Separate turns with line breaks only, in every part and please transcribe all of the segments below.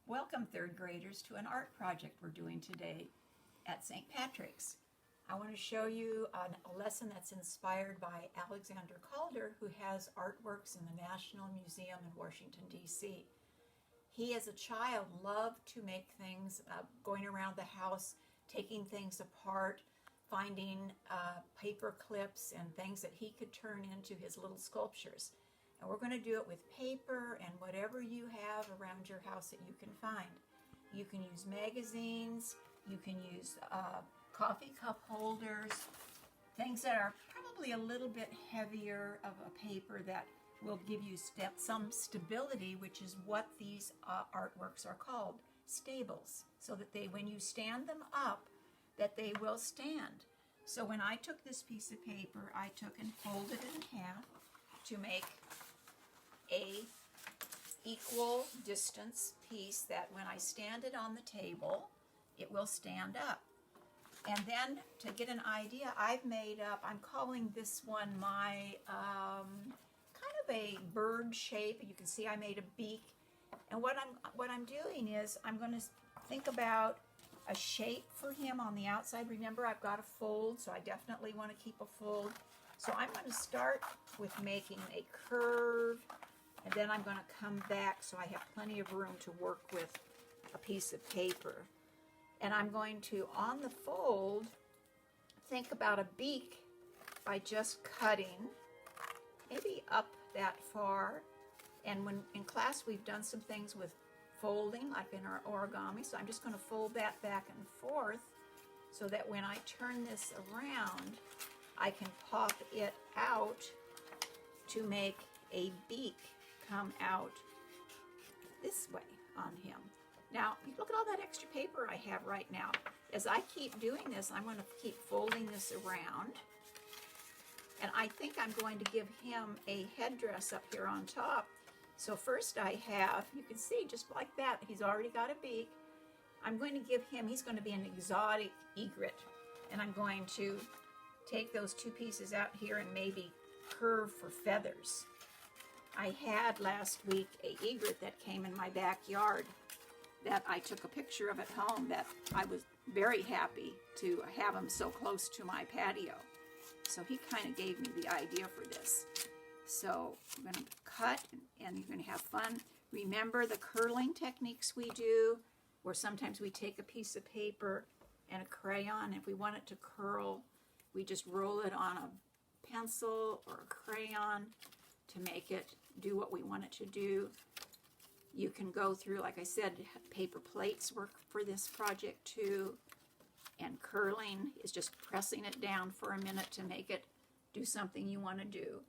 Welcome third graders to an art project we're doing today at St. Patrick's. I want to show you a lesson that's inspired by Alexander Calder, who has artworks in the National Museum in Washington, D.C. He, as a child, loved to make things, going around the house, taking things apart, finding paper clips and things that he could turn into his little sculptures. And we're going to do it with paper and whatever you have around your house that you can find. You can use magazines, you can use coffee cup holders, things that are probably a little bit heavier of a paper that will give you some stability, which is what these artworks are called, stables, so that they, when you stand them up, that they will stand. So when I took this piece of paper, I took and folded it in half to make a equal distance piece that when I stand it on the table, it will stand up. And then to get an idea, I've made up, I'm calling this one my kind of a bird shape. You can see I made a beak. And what I'm doing is I'm going to think about a shape for him on the outside. Remember, I've got a fold, so I definitely want to keep a fold. So I'm going to start with making a curve, and then I'm going to come back so I have plenty of room to work with a piece of paper. And I'm going to, on the fold, think about a beak by just cutting maybe up that far. And when in class we've done some things with folding, like in our origami, so I'm just going to fold that back and forth so that when I turn this around, I can pop it out to make a beak come out this way on him. Now, look at all that extra paper I have right now. As I keep doing this, I'm going to keep folding this around. And I think I'm going to give him a headdress up here on top. So first I have, you can see just like that, he's already got a beak. I'm going to give him, he's going to be an exotic egret. And I'm going to take those two pieces out here and maybe curve for feathers. I had last week an egret that came in my backyard that I took a picture of at home that I was very happy to have him so close to my patio. So he kind of gave me the idea for this. So I'm going to cut and you're going to have fun. Remember the curling techniques we do, where sometimes we take a piece of paper and a crayon. If we want it to curl, we just roll it on a pencil or a crayon to make it do what we want it to do. You can go through, like I said, paper plates work for this project too. And curling is just pressing it down for a minute to make it do something you want to do.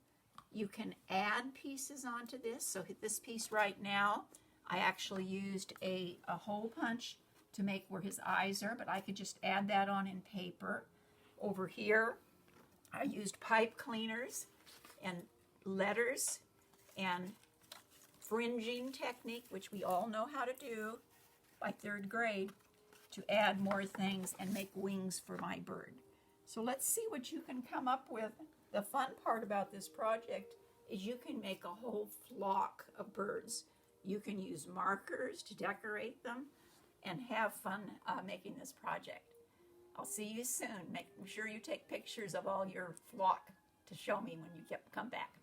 You can add pieces onto this. So this piece right now, I actually used a hole punch to make where his eyes are, but I could just add that on in paper. Over here, I used pipe cleaners and letters and fringing technique, which we all know how to do by third grade, to add more things and make wings for my bird. So let's see what you can come up with. The fun part about this project is you can make a whole flock of birds. You can use markers to decorate them and have fun making this project. I'll see you soon. Make sure you take pictures of all your flock to show me when you come back.